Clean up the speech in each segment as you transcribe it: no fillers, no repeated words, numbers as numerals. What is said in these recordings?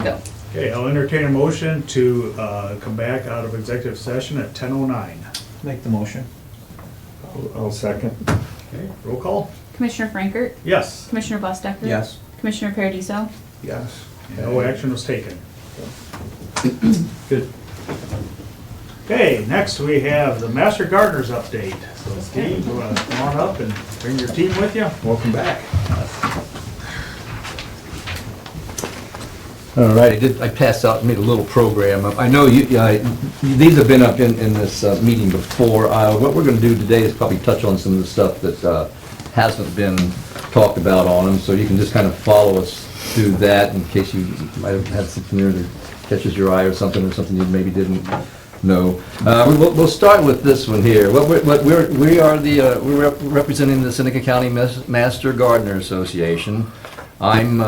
Yeah. Okay, I'll entertain a motion to come back out of executive session at 10:09. Make the motion. I'll second. Okay, roll call? Commissioner Frankert, Yes, Commissioner Bustecker. Yes. Commissioner Paradiso. Yes. no action was taken. Good. Okay, next we have the Master Gardeners update. So Steve, you wanna come on up and bring your team with you? Welcome back. All right, I passed out, made a little program. I know these have been up in this meeting before. What we're gonna do today is probably touch on some of the stuff that hasn't been talked about on them, so you can just kind of follow us through that in case you might have had something there that catches your eye or something you maybe didn't know. We'll start with this one here. We're representing the Seneca County Master Gardener Association. I'm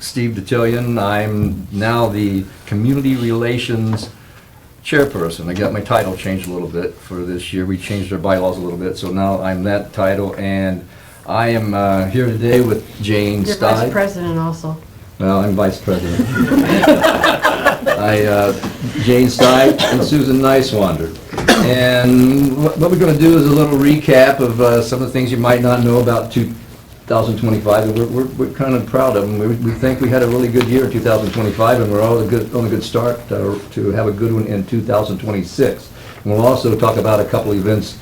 Steve DeTillion. I'm now the Community Relations Chairperson. I got my title changed a little bit for this year. We changed our bylaws a little bit, so now I'm that title. And I am here today with Jane You're Stein. vice president also. Well, I'm vice president. Jane Stein and Susan Nicewander. And what we're going to do is a little recap of some of the things you might not know about 2025. And we're kind of proud of them. We think we had a really good year in 2025, and we're all on a good start to have a good one in 2026. And we'll also talk about a couple events.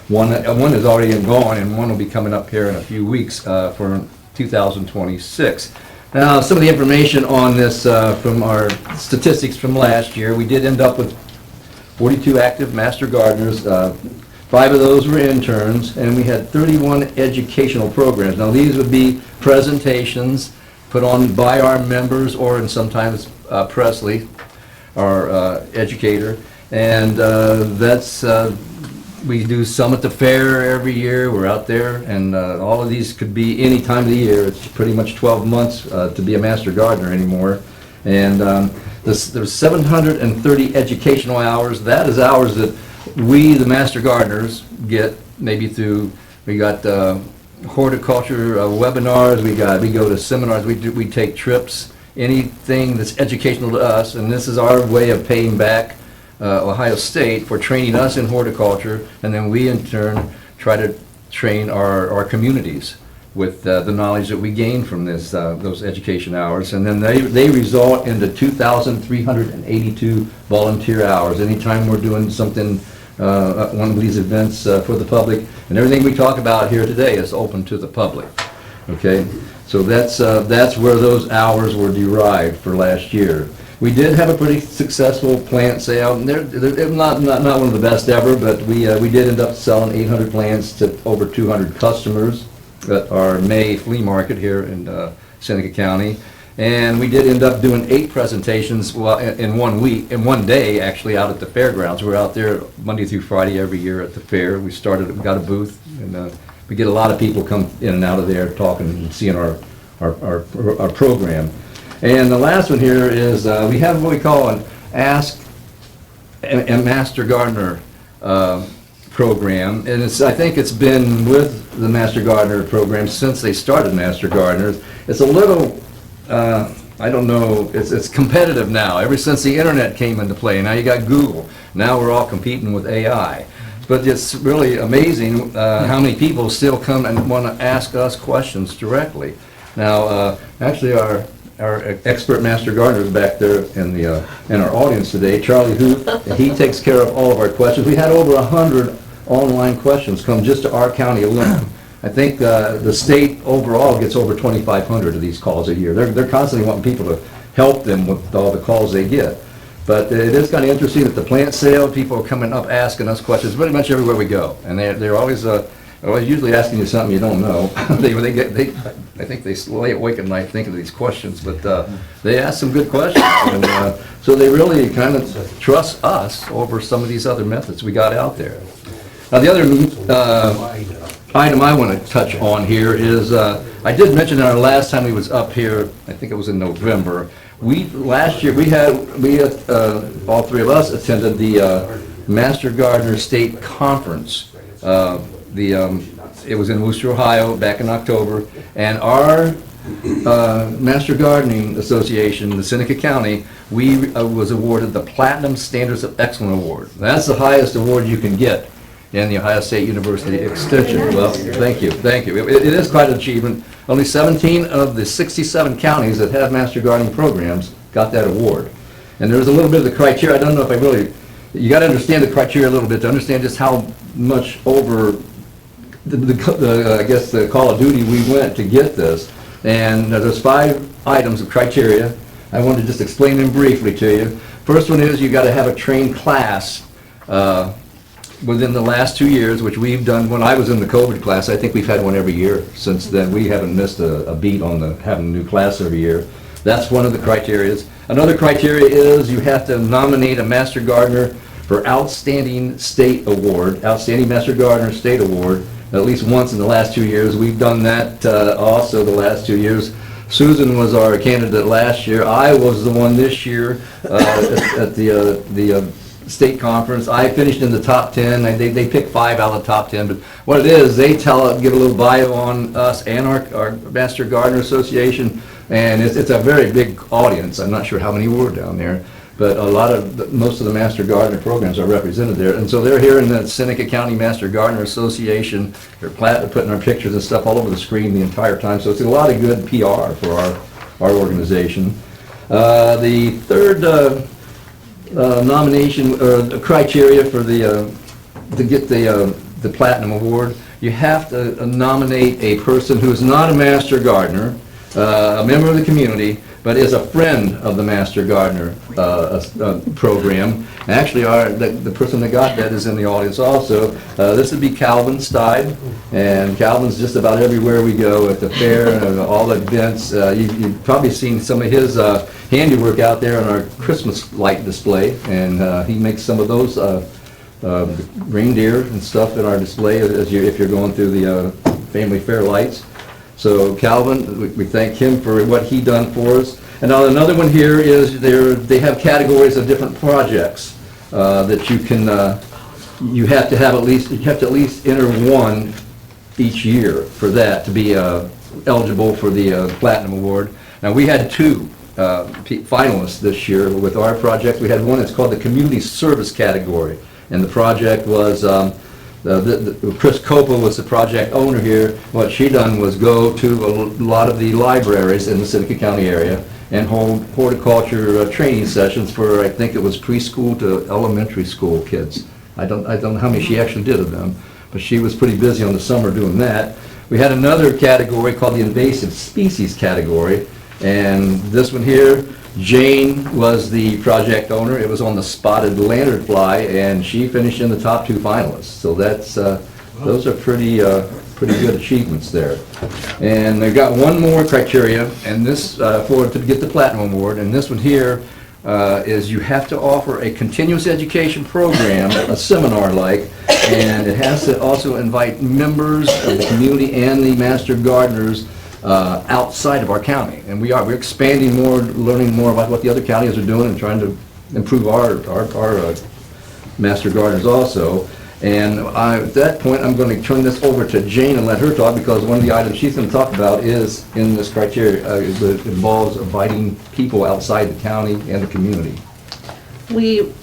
One is already gone, and one will be coming up here in a few weeks for 2026. Now, some of the information on this from our statistics from last year, we did end up with 42 active master gardeners. 5 of those were interns, and we had 31 educational programs. Now, these would be presentations put on by our members, or and sometimes Presley, our educator, and we do some at the fair every year. We're out there, and all of these could be any time of the year. It's pretty much 12 months to be a master gardener anymore. And there's 730 educational hours. That is hours that we, the master gardeners, get maybe through. We got horticulture webinars. We go to seminars. We take trips. Anything that's educational to us, and this is our way of paying back Ohio State for training us in horticulture, and then we in turn try to train our communities with the knowledge that we gain from those education hours, and then they result into 2,382 volunteer hours. Anytime we're doing something, one of these events for the public, and everything we talk about here today is open to the public. Okay, so that's where those hours were derived for last year. We did have a pretty successful plant sale. And they're not one of the best ever, but we did end up selling 800 plants to over 200 customers at our May flea market here in Seneca County. And we did end up doing 8 presentations in 1 week, in 1 day actually, out at the fairgrounds. We're out there Monday through Friday every year at the fair. We got a booth, and we get a lot of people come in and out of there talking and seeing our program. And the last one here is we have what we call an Ask a Master Gardener program, and I think it's been with the Master Gardener program since they started Master Gardeners. It's a little, I don't know, it's competitive now, ever since the internet came into play. Now you got Google. Now we're all competing with AI. But it's really amazing how many people still come and want to ask us questions directly. Now, actually our expert master gardener is back there in our audience today, Charlie Huth. He takes care of all of our questions. We had over 100 online questions come just to our county alone. I think the state overall gets over 2,500 of these calls a year. They're constantly wanting people to help them with all the calls they get. But it is kind of interesting at the plant sale, people are coming up asking us questions pretty much everywhere we go, and they're always usually asking you something you don't know. I think they lay awake at night thinking of these questions, but they ask some good questions, and so they really kind of trust us over some of these other methods we got out there. Now, the other item I want to touch on here is I did mention our last time we was up here, I think it was in November. Last year we all 3 of us attended the Master Gardener State Conference. It was in Wooster, Ohio, back in October, and our Master Gardening Association, the Seneca County, we was awarded the Platinum Standards of Excellence Award. That's the highest award you can get in the Ohio State University Extension. Well, thank you, thank you. It is quite an achievement. Only 17 of the 67 counties that have Master Gardening programs got that award. And there's a little bit of the criteria, I don't know if I really, you got to understand the criteria a little bit to understand just how much over I guess the Call of Duty we went to get this. And there's 5 items of criteria. I want to just explain them briefly to you. First one is you got to have a trained class within the last 2 years, which we've done. When I was in the COVID class, I think we've had one every year since then. We haven't missed a beat on having a new class every year. That's one of the criterias. Another criteria is you have to nominate a Master Gardener for Outstanding State Award, Outstanding Master Gardener State Award, at least once in the last 2 years. We've done that also the last 2 years. Susan was our candidate last year. I was the one this year at the state conference. I finished in the top 10. They picked 5 out of the top 10. But what it is, they give a little bio on us and our Master Gardener Association. And it's a very big audience. I'm not sure how many were down there. But most of the Master Gardener programs are represented there. And so they're here in the Seneca County Master Gardener Association. They're putting our pictures and stuff all over the screen the entire time. So it's a lot of good PR for our organization. The third nomination, or criteria for to get the Platinum Award, you have to nominate a person who is not a Master Gardener, a member of the community, but is a friend of the Master Gardener program. Actually, the person that got that is in the audience also. This would be Calvin Steib, and Calvin's just about everywhere we go at the fair and all the events. You've probably seen some of his handiwork out there on our Christmas light display, and he makes some of those reindeer and stuff in our display if you're going through the family fair lights. So Calvin, we thank him for what he done for us. And now another one here is they have categories of different projects that you can you have to at least enter one each year for that to be eligible for the Platinum Award. Now we had 2 finalists this year with our project. We had one that's called the Community Service category, and the project was. Chris Copa was the project owner here. What she done was go to a lot of the libraries in the Seneca County area and hold horticulture training sessions for, I think it was preschool to elementary school kids. I don't know how many she actually did of them, but she was pretty busy on the summer doing that. We had another category called the Invasive Species category, and this one here, Jane was the project owner. It was on the spotted lanternfly, and she finished in the top 2 finalists. So that's those are pretty good achievements there. And they've got one more criteria, and this to get the Platinum Award. And this one here is you have to offer a continuous education program, a seminar like, and it has to also invite members of the community and the Master Gardeners outside of our county, and we're expanding more, learning more about what the other counties are doing, and trying to improve our Master Gardeners also. And at that point, I'm going to turn this over to Jane and let her talk, because one of the items she's going to talk about is in this criteria that involves inviting people outside the county and the community. We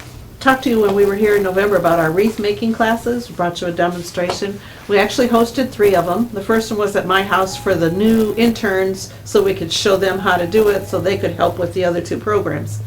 talked to you when we were here in November about our wreath making classes. We brought you a demonstration. We actually hosted 3 of them. The first one was at my house for the new interns, so we could show them how to do it so they could help with the other 2 programs.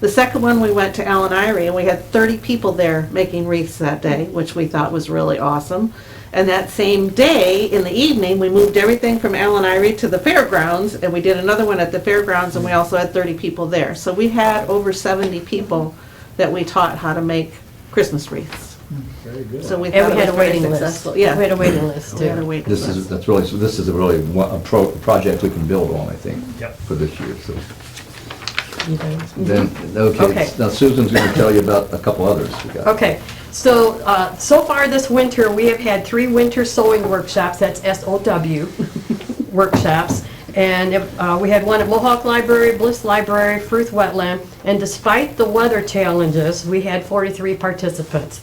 The second one, we went to Allen Eyrie, and we had 30 people there making wreaths that day, which we thought was really awesome. And that same day, in the evening, we moved everything from Allen Eyrie to the fairgrounds, and we did another one at the fairgrounds, and we also had 30 people there. So we had over 70 people that we taught how to make Christmas wreaths. Very good. So we And thought we it had a was very waiting list. successful. Yeah. We had a waiting list We had a too. waiting This list. is a really project we can build on, I think, Yep. for this year. So You guys? then, Okay. okay, now Susan's going to tell you about a couple others we got. Okay, so, so far this winter, we have had 3 winter sewing workshops, that's SOW workshops. And we had one at Mohawk Library, Bliss Library, Fruth Wetland, and despite the weather challenges, we had 43 participants.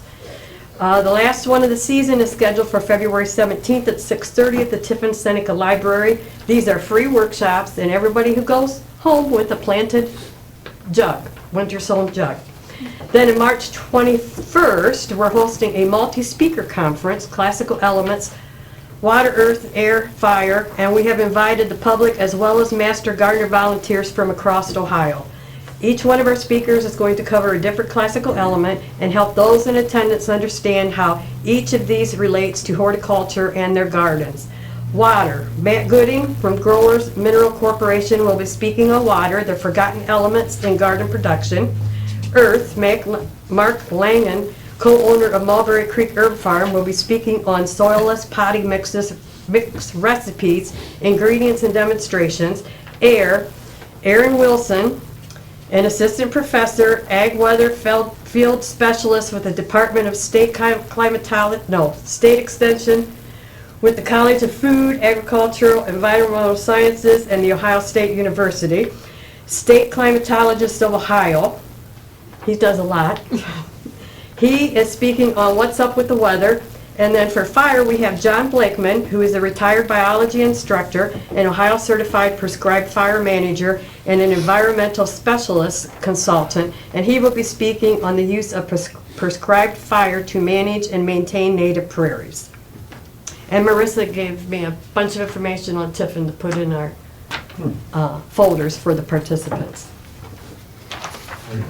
The last one of the season is scheduled for February 17th at 6:30 at the Tiffin Seneca Library. These are free workshops, and everybody who goes home with a planted jug, winter sown jug. Then on March 21st, we're hosting a multi-speaker conference, Classical Elements, Water, Earth, Air, Fire, and we have invited the public as well as Master Gardener volunteers from across Ohio. Each one of our speakers is going to cover a different classical element and help those in attendance understand how each of these relates to horticulture and their gardens. Water. Matt Gooding from Growers Mineral Corporation will be speaking on water, the forgotten elements in garden production. Earth. Mark Langen, co-owner of Mulberry Creek Herb Farm, will be speaking on soilless potting mix recipes, ingredients, and demonstrations. Air. Aaron Wilson, an assistant professor, ag weather field specialist with the Department of State State Extension with the College of Food, Agricultural, Environmental Sciences, and The Ohio State University. State Climatologist of Ohio. He does a lot. He is speaking on what's up with the weather. And then for fire, we have John Blakeman, who is a retired biology instructor, an Ohio certified prescribed fire manager, and an environmental specialist consultant. And he will be speaking on the use of prescribed fire to manage and maintain native prairies. And Marissa gave me a bunch of information on Tiffin to put in our folders for the participants.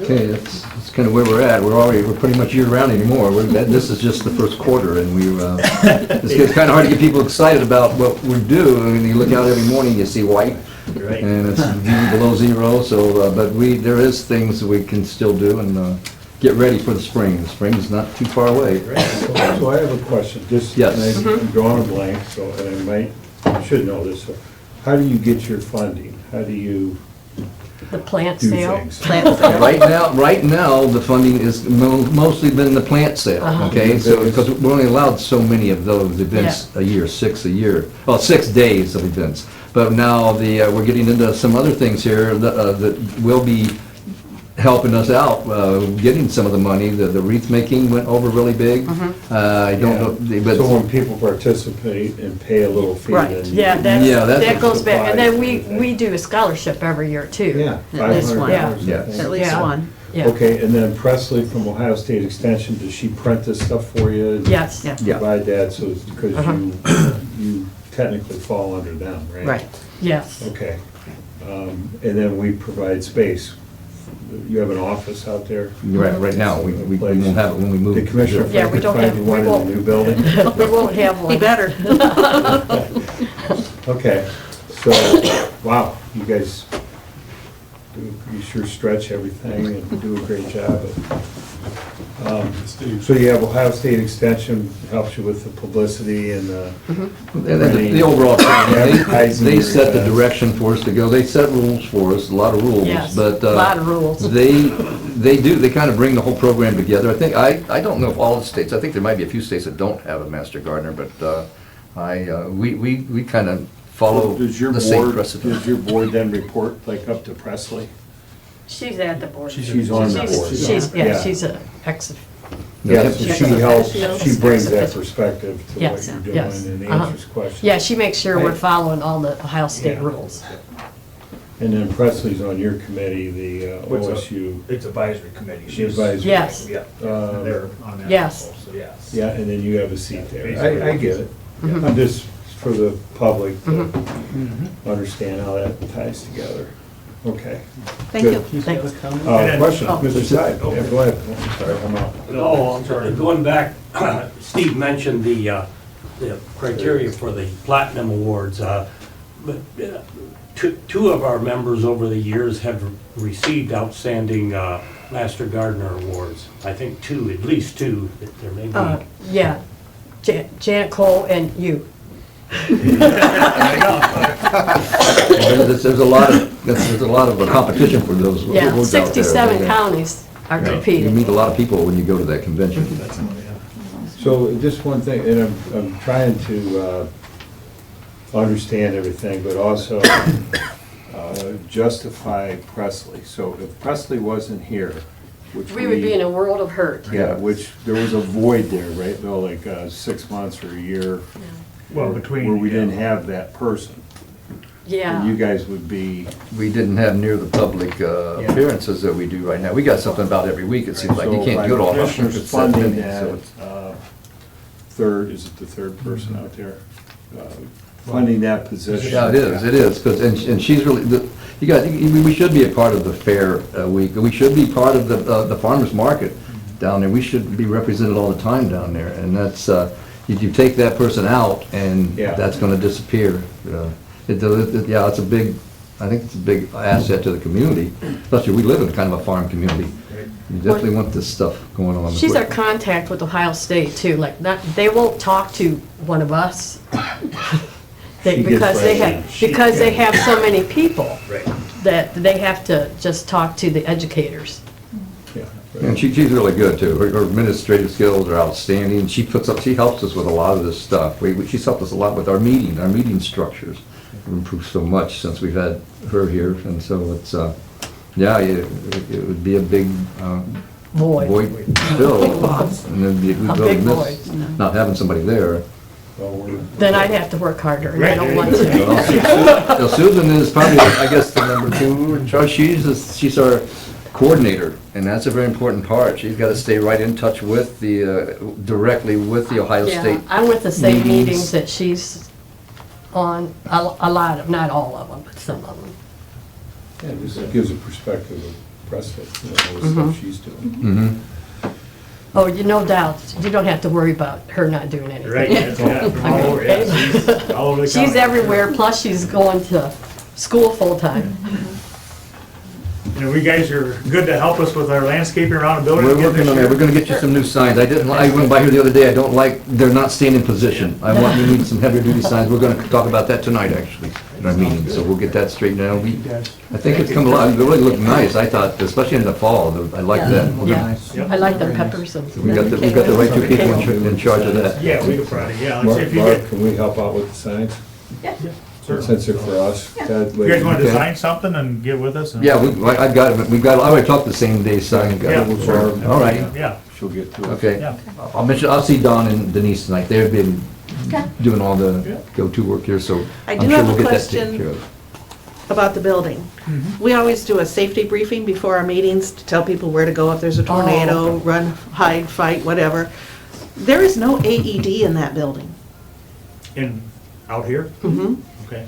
Okay, that's kind of where we're at. We're pretty much year-round anymore. This is just the first quarter, and it's kind of hard to get people excited about what we do. I mean, you look out every morning, you see white, Right. and it's below zero, so, but there is things that we can still do and get ready for the spring. The spring is not too far away. So I have a question, just, Yes. and I'm drawing a blank, so, and I should know this, so how do you get your funding? How do you The plant do sale. things? Right now, the funding is mostly been the plant sale, okay? So, because we're only allowed so many of those events a year, 6 a year, well, 6 days of events. But now we're getting into some other things here that will be helping us out, getting some of the money. The wreath making went over really big. I don't know, but. So when people participate and pay a little fee, Right, then. yeah, that's- that goes back. And then Supplies. we do a scholarship every year too. Yeah. At least one. $500, I Yeah. think. At least Yeah. one. Yeah. Okay, and then Presley from Ohio State Extension, does she print this stuff for you? and Yes. Yeah. Yeah. Provide that, so, because you technically fall under them, right? Right. Yes. Okay. And then we provide space. You have an office out there? Right now, we won't have it when we move. The Commissioner Yeah, we Frank don't find have- you we one in the won't. new building? We won't have He one. better. Okay, so, wow, you guys, you sure stretch everything and do a great job. So you have Ohio State Extension, helps you with the publicity and The overall, Advertising they your set the events. direction for us to go. They set rules for us, a lot of rules. Yes, But a lot of rules. they kind of bring the whole program together. I think, I don't know if all the states, I think there might be a few states that don't have a master gardener, but we kind of follow Does your the same board, precedent. does your board then report like up to Presley? She's at the board. She's on the board. She's an ex. Yeah, so she helps, Yes. she brings that perspective to what Yes, you're doing yes. and Uh-huh. answers questions. Yeah, she makes sure we're following all the Ohio State Yeah. rules. And then Presley's on your committee, the What's up? OSU, It's advisory committee. The advisory. Yes. Yeah, they're on that. Yes. also, So yes. yeah, and then you have a seat there. I get it. I'm just, for the public to understand how that ties together. Okay. Thank you. Thanks. Question, Oh. Mr. Scott, yeah, go ahead. I'm sorry, I'm out. Oh, I'm sorry. Going back, Steve mentioned the criteria for the Platinum Awards. But two of our members over the years have received outstanding Master Gardener Awards. I think two, at least two, there may be. Yeah, Janet Cole and you. There's a lot of competition for those Yeah, awards out there. 67 counties are You competing. meet a lot of people when you go to that convention. So just one thing, and I'm trying to understand everything, but also justify Presley. So if Presley wasn't here, which We would be in a world of hurt. Yeah, which, there was a void there, right, Bill, like 6 months or a year, Well, between. where we didn't have that person. And you Yeah. guys would be, We didn't have near the public appearances that we do right now. We got something about every week, it seems like. You so can't by go to all commissioners 100 funding meetings, that, so it's- is it the third person out there? Funding that position. Yeah, it is, 'cause- and she's really, you guys, we should be a part of the fair week. We should be part of the farmer's market down there. We should be represented all the time down there, and that's, you take that person out, and Yeah. that's gonna disappear. Yeah, it's a big, I think it's a big asset to the community, especially we live in kind of a farm community. You definitely want this stuff going on. She's our contact with Ohio State too, like, they won't talk to one of us. She gets Because they have so many people Right. that they have to just talk to the educators. Yeah, And right. she's really good too. Her administrative skills are outstanding. She helps us with a lot of this stuff. She's helped us a lot with our meeting structures. We've improved so much since we've had her here, and so it's, yeah, it would be a big void filled. And then we'd A really big miss not having somebody there. Well, we're- Then I'd have to work harder, and I don't want to. Well, Susan is probably, I guess, the number 2 in charge. She's our coordinator, and that's a very important part. She's got to stay right in touch with directly with the Ohio Yeah, State. I'm with the same meetings. meetings that she's on, a lot of, not all of them, but some of them. Yeah, this gives a perspective of Prescott, all the Mm-hmm. stuff she's doing. Mhm. Oh, no doubt, you don't have to worry about her not doing anything. Right, yeah, from all over, yeah, she's all over the She's county. everywhere, plus she's going to school full-time. And we guys are good to help us with our landscaping around the building. We're again working this on that. year? We're gonna get you some new signs. I went by here the other day. I don't like, they're not staying in position. We need some heavier duty signs. We're gonna talk about that tonight, actually, in our meeting, so we'll get that straightened out. I think it's come along, it really looked nice, I thought, especially in the fall. I like that. We're gonna- Yeah, I like the peppers and. We got the right 2 people in charge of that. Yeah, we could probably, yeah, let's see Mark, if you Mark, can we help out with the signs? Certainly. Since they're for us. Ted, You guys wanna Okay. design something and get with us? and- Yeah, I've got it. I already talked the same day sign. Yeah, sure. All right. Yeah, She'll get to it. Okay. yeah. I'll see Don and Denise tonight. They've been doing all Yeah. the go-to work here, so I I'm do sure have a we'll get that question. taken care of. About the building. We always do a safety briefing before our meetings to tell people where to go if there's a tornado, run, hide, fight, whatever. There is no AED in that building. Out here? Mhm. Okay.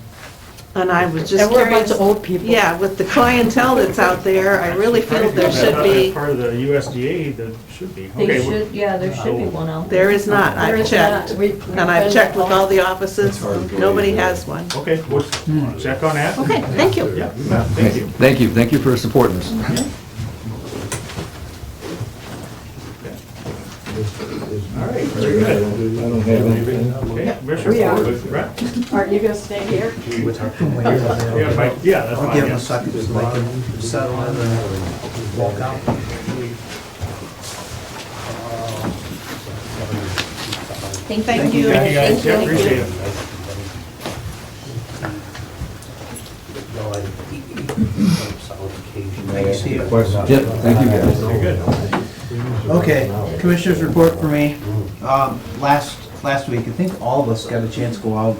And I was just And we're a bunch curious. of old people. Yeah, with the clientele that's out there, I really feel there should be, Part of the USDA, that should be. They Okay, should, yeah, there should be one out there. there is not. There I've is checked. not. We've And I've been- checked with all the offices. Nobody has one. Okay, we'll check on that. Okay, thank you. Yeah, you bet. Thank you. Thank you for supporting us. All right, very good. I don't have anything. Okay, Commissioner We are. Ford, Brett? Are you gonna stay here? Yeah, fine. Yeah, that's I'll fine. give them yeah. a second so they can settle in and walk out. Thank you. Thank you guys, yeah, appreciate it. See you. Questions? Yep, thank you guys. Very good. Okay, Commissioners report for me. Last week, I think all of us got a chance to go out.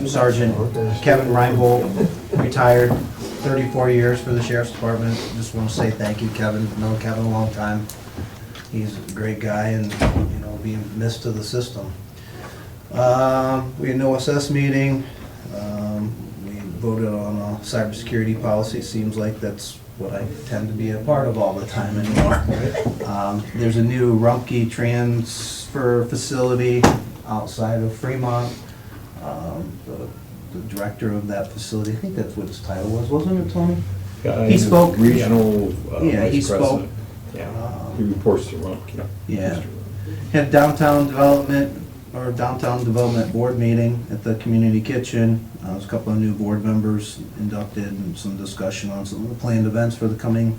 Sergeant Kevin Reinbold retired, 34 years for the Sheriff's Department. Just want to say thank you, Kevin. Known Kevin a long time. He's a great guy and, being missed to the system. We had an OSS meeting. We voted on a cybersecurity policy. Seems like that's what I tend to be a part of all the time anymore. There's a new Rumpke transfer facility outside of Fremont. The director of that facility, I think that's what his title was, wasn't it, Tony? He spoke. Regional Yeah, he Vice spoke. President. Yeah, he reports to Rumpke. Yeah. Had downtown development board meeting at the community kitchen. There's a couple of new board members inducted and some discussion on some of the planned events for the coming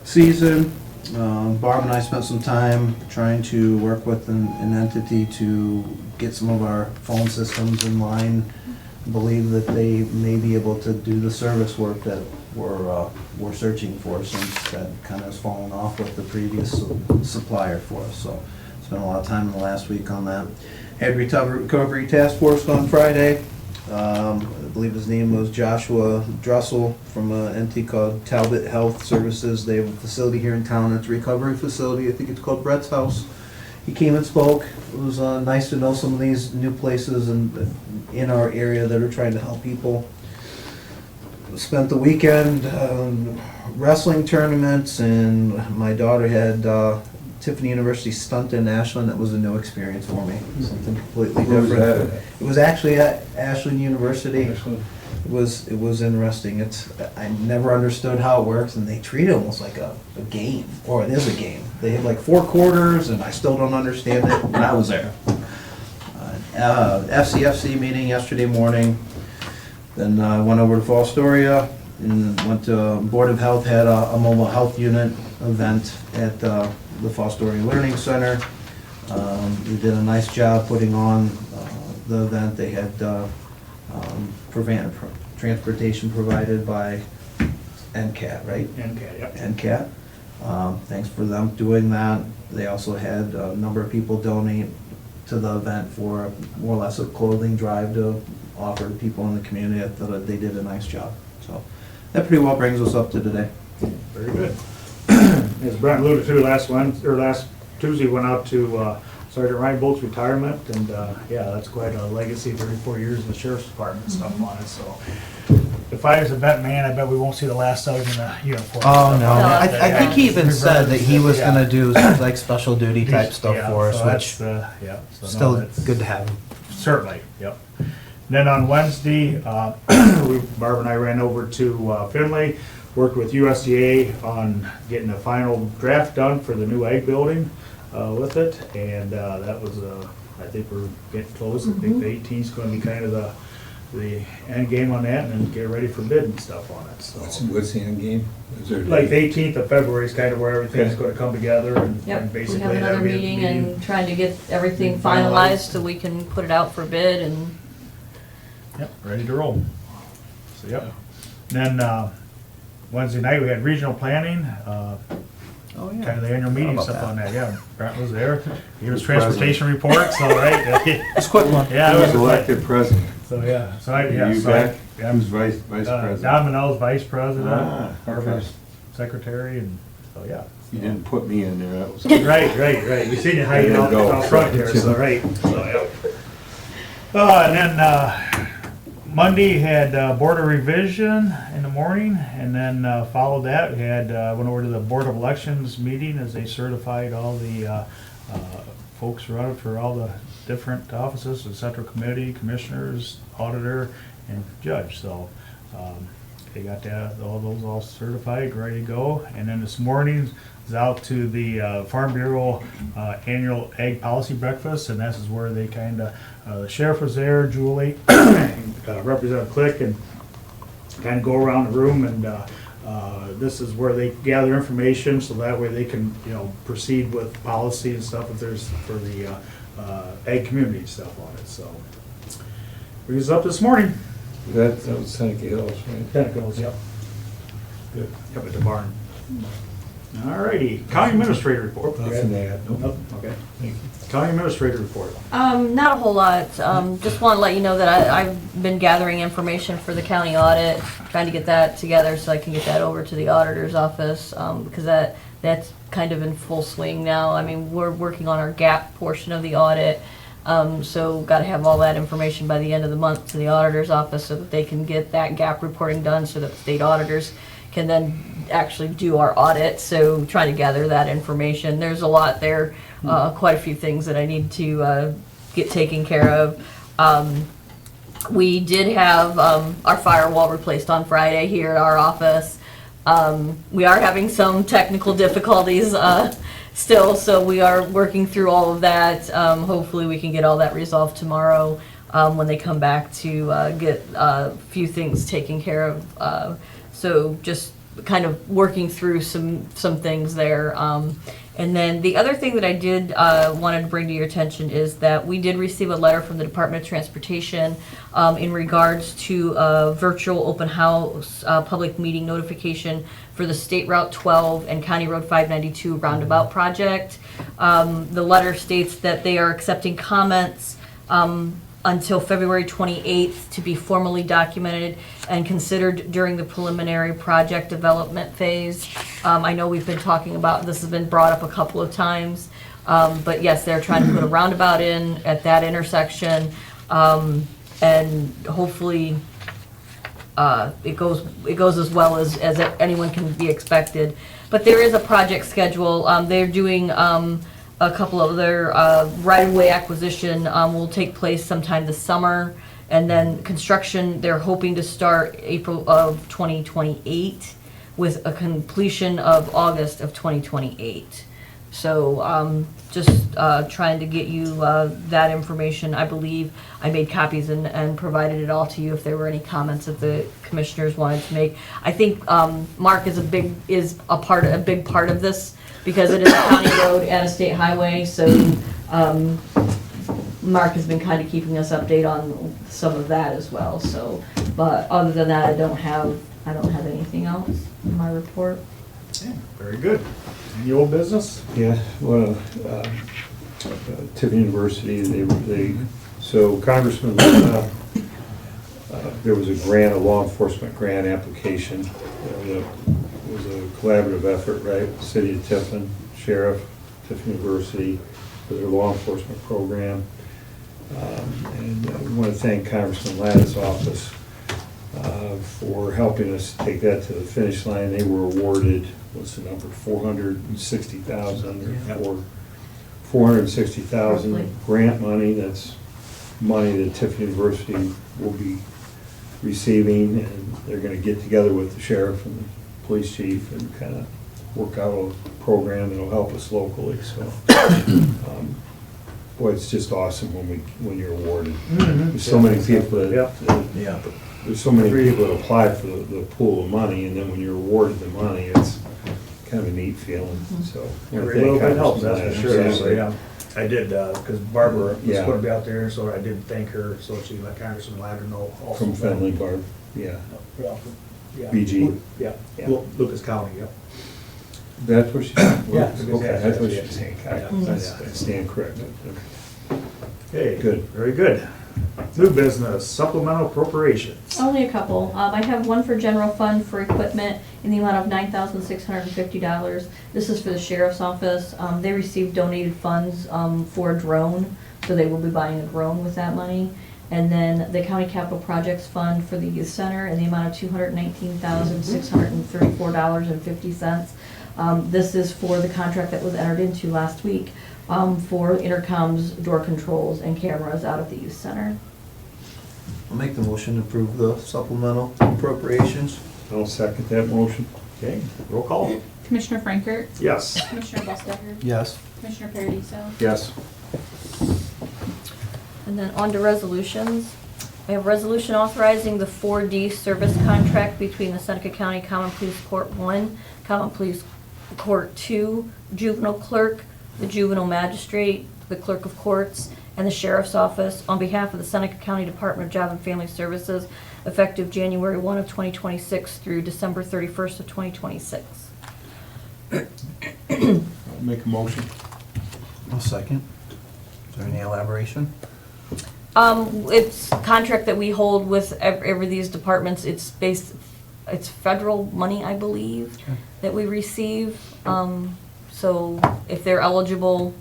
season. Barb and I spent some time trying to work with an entity to get some of our phone systems in line. Believe that they may be able to do the service work that we're searching for since that kind of has fallen off with the previous supplier for us. So spent a lot of time in the last week on that. Had recovery task force on Friday. I believe his name was Joshua Drussel from an entity called Talbot Health Services. They have a facility here in town. It's a recovery facility. I think it's called Brett's House. He came and spoke. It was nice to know some of these new places in our area that are trying to help people. Spent the weekend wrestling tournaments, and my daughter had Tiffany University stunt in Ashland. That was a new experience for me. Something completely Where was different. that at? It was actually at Ashland University. Ashland? It was interesting. I never understood how it works, and they treat it almost like a game, or it is a game. They have like 4 quarters, and I still don't understand it. And I was there. FCFC meeting yesterday morning. Then I went over to Fostoria and went to Board of Health, had a mobile health unit event at the Fostoria Learning Center. They did a nice job putting on the event. They had transportation provided by NCAT, right? NCAT, yep. NCAT. Thanks for them doing that. They also had a number of people donate to the event for more or less a clothing drive to offer to people in the community. I thought they did a nice job. So that pretty well brings us up to today. Very good. As Brent alluded to, last Tuesday, went out to Sergeant Ryan Bolt's retirement, and yeah, that's quite a legacy, 34 years in the sheriff's department and stuff on it, so. If I was a vet man, I bet we won't see the last of him in a uniform. Oh, no. I think he even Reverse, said that he was yeah. gonna do like special duty type stuff Yeah, for us, so which that's, yeah, so no, still that's- good to have him. Certainly, yep. Then on Wednesday, Barb and I ran over to Finley, worked with USDA on getting a final draft done for the new ag building with it, and that was, I think we're getting close. I think the 18th is going to be kind of the end game on that, and then get ready for bid and stuff on it, so. What's the end game? Is there a Like the date? 18th of February is kind of where everything's going to come together, and Yep, basically. we have another that'll be the meeting and trying to get everything Finalized. finalized so we can put it out for bid and Yep, ready to roll. So, yep. Then, Wednesday night, we had regional planning, Oh, kind of the annual meeting about stuff that? on that, yeah. Brent was there, he was transportation report, so, right? It's a quick one. Yeah, Who it was was elected president? So, yeah, so I, yeah. You so I- back? yeah. Who's vice president? Don Manel's vice president, Ah, Barbara's okay. secretary, and, so, yeah. You didn't put me in there, that was. Right. You seen you hiding out out front there, so, right, so, yeah. And then, Monday had Board of Revision in the morning, and then followed that, we had, went over to the Board of Elections meeting as they certified all the folks who are out for all the different offices, the Central Committee, Commissioners, Auditor, and Judge, so they got that, all those all certified, ready to go. And then this morning, is out to the Farm Bureau annual Ag Policy Breakfast, and this is where they kind of, the sheriff was there, Julie, Representative Click, and kind of go around the room, and this is where they gather information, so that way they can, proceed with policy and stuff if there's, for the ag community stuff on it, so. Brings us up this morning. That was Seneca Hills, right? Tentacles, yep. Good. Up at the barn. All righty, county administrator report. Nothing to add, nope. Nope, okay. County administrator report. not a whole lot. Just want to let you know that I've been gathering information for the county audit, trying to get that together so I can get that over to the auditor's office, because that's kind of in full swing now. I mean, we're working on our gap portion of the audit, so got to have all that information by the end of the month to the auditor's office so that they can get that gap reporting done so that state auditors can then actually do our audit. So trying to gather that information. There's a lot there, quite a few things that I need to get taken care of. We did have our firewall replaced on Friday here at our office. We are having some technical difficulties still, so we are working through all of that. Hopefully we can get all that resolved tomorrow when they come back to get a few things taken care of. So just kind of working through some things there. And then the other thing that I did wanted to bring to your attention is that we did receive a letter from the Department of Transportation in regards to a virtual open house public meeting notification for the State Route 12 and County Road 592 roundabout project. The letter states that they are accepting comments until February 28th to be formally documented and considered during the preliminary project development phase. I know we've been talking about, this has been brought up a couple of times, but yes, they're trying to put a roundabout in at that intersection, and hopefully it goes as well as anyone can be expected. But there is a project schedule. They're doing a couple of their right-of-way acquisition will take place sometime this summer, and then construction, they're hoping to start April of 2028 with a completion of August of 2028. So just trying to get you that information. I believe I made copies and provided it all to you if there were any comments that the commissioners wanted to make. I think Mark is a big part of this, because it is a county road and a state highway, so Mark has been kind of keeping us updated on some of that as well. So, but other than that, I don't have anything else in my report. Yeah, very good. Any old business? Yeah, well, Tiffin University, so Congressman, there was a grant, a law enforcement grant application. It was a collaborative effort, right? City of Tiffin, Sheriff, Tiffin University, for their law enforcement program. And we want to thank Congressman Latta's office for helping us take that to the finish line. They were awarded, what's the number, $460,000 or $460,000 grant money. That's money that Tiffin University will be receiving, and they're going to get together with the sheriff and the police chief and kind of work out a program that'll help us locally. So, boy, it's just awesome when you're awarded. There's so many people that there's so many people that apply for the pool of money, and then when you're awarded the money, it's kind of a neat feeling. So Every little bit helps, that's for sure. Absolutely. Yeah, I did, because Barbara was Yeah. going to be out there, so I did thank her, so she let Congressman Latter know also. From Fenley, Barb, yeah. Well, yeah. BG. Yeah, Yeah. Lucas County, yep. That's what she, Yeah. okay, that's what Yeah. she's saying. I Yeah. stand corrected. Okay. Good. Very good. New business, supplemental appropriations. Only a couple. I have one for general fund for equipment in the amount of $9,650. This is for the sheriff's office. They received donated funds for a drone, so they will be buying a drone with that money. And then the county capital projects fund for the youth center in the amount of $219,634.50. This is for the contract that was entered into last week for intercoms, door controls, and cameras out of the youth center. I'll make the motion to approve the supplemental appropriations. I'll second that motion. Okay, roll call. Commissioner Frankert, Yes. Commissioner Bustecker, Yes. Commissioner Paradiso, Yes. And then on to resolutions. We have resolution authorizing the 4D service contract between the Seneca County Common Pleas Court 1, Common Pleas Court 2, juvenile clerk, the juvenile magistrate, the clerk of courts, and the sheriff's office on behalf of the Seneca County Department of Job and Family Services, effective January 1 of 2026 through December 31st of 2026. I'll make a motion. I'll second. Is there any elaboration? It's a contract that we hold with every these departments. It's federal money, I believe, that we receive. So if they're eligible,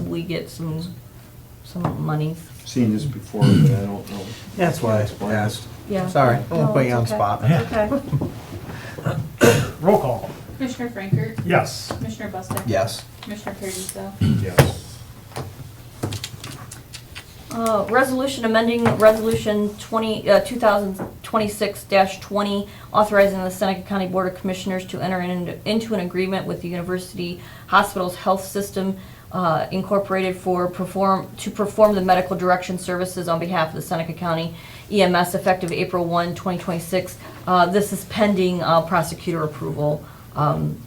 we get some money. Seen this before, but I don't know. That's why I asked. Yeah. Sorry, I won't No, put you on it's the spot. okay. Okay. Roll call. Commissioner Frankert, Yes. Commissioner Bustecker. Yes. Commissioner Paradiso, Yes. Resolution amending Resolution 2026-20, authorizing the Seneca County Board of Commissioners to enter into an agreement with the University Hospitals Health System Incorporated to perform the medical direction services on behalf of the Seneca County EMS effective April 1, 2026. This is pending prosecutor approval,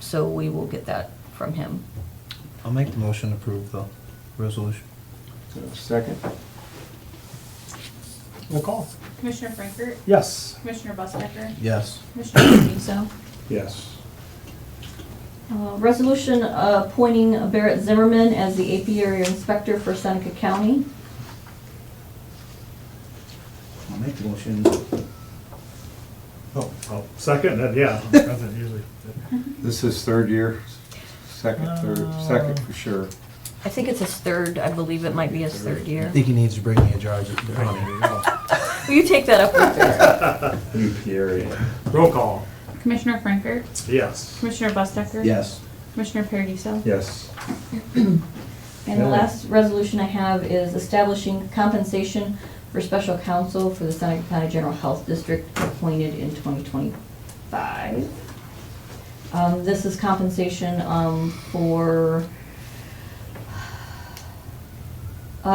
so we will get that from him. I'll make the motion to approve the resolution. Second? Roll call. Commissioner Frankert, Yes. Commissioner Bustecker, Yes. Commissioner Paradiso, Yes. Resolution appointing Barrett Zimmerman as the apiary inspector for Seneca County. I'll make the motion. Oh, second, yeah. That's usually. This is third year, second for sure. I think it's his third, I believe it might be his third I year. think he needs to bring me a jar of Will you take that up with Barrett? Apiary. Roll call. Commissioner Frankert, Yes. Commissioner Bustecker. Yes. Commissioner Paradiso. Yes. And the last resolution I have is establishing compensation for special counsel for the Seneca County General Health District appointed in 2025. This is compensation for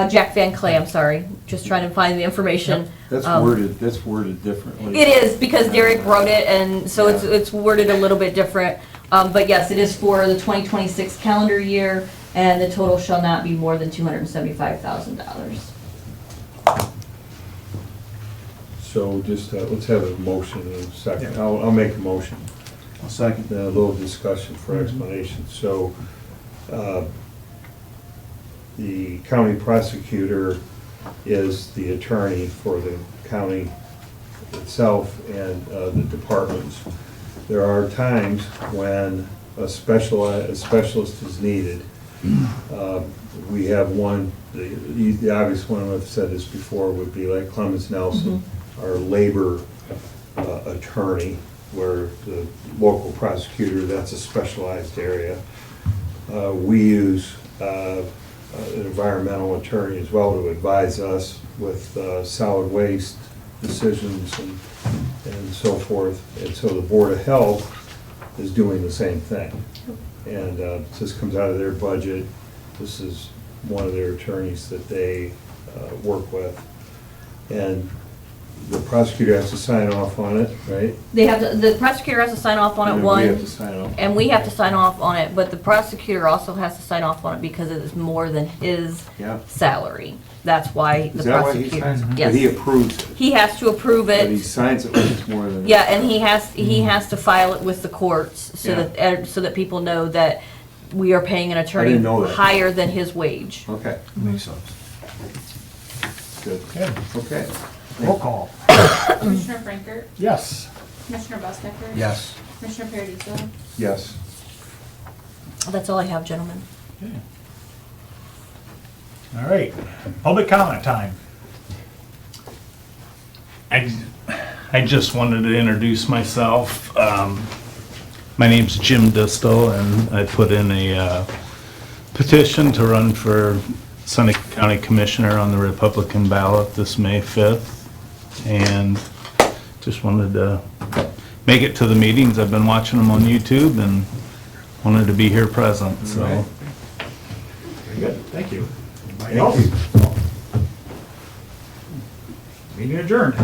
Jack Van Clay, I'm sorry, just trying to find the information. That's Um, worded differently. It is, because Derek wrote it, and so it's worded a little bit different. But yes, it is for the 2026 calendar year, and the total shall not be more than $275,000. So just, let's have a motion in a second. I'll make a motion. I'll second. A little discussion for explanation. So, the county prosecutor is the attorney for the county itself and the departments. There are times when a specialist is needed. We have one, the obvious one, I've said this before, would be like Clemens Nelson, our labor attorney, where the local prosecutor, that's a specialized area. We use an environmental attorney as well to advise us with solid waste decisions and so forth. And so the Board of Health is doing the same thing. And this comes out of their budget. This is one of their attorneys that they work with. And the prosecutor has to sign off on it, right? The prosecutor has to sign off on it, And one. we have to sign off. And we have to sign off on it, but the prosecutor also has to sign off on it because it is more than his Yeah. salary. That's why the Is that why he prosecutor. signs it? Yes. But he approves it, He has to approve but he it, signs it when it's more than. yeah, and he has to file it with the courts so Yeah. that people know that we are paying an attorney didn't know that. higher than his wage. Okay, Makes sense. good. Okay. Okay. Roll call. Commissioner Frankert, Yes. Commissioner Bustecker. Yes. Commissioner Paradiso. Yes. That's all I have, gentlemen. All right. Public comment time. I just wanted to introduce myself. My name's Jim Distel, and I put in a petition to run for Seneca County Commissioner on the Republican ballot this May 5th. And just wanted to make it to the meetings. I've been watching them on YouTube and wanted to be here present, so. Right. Very good. Thank you. Anybody Thank else? you. Meeting adjourned.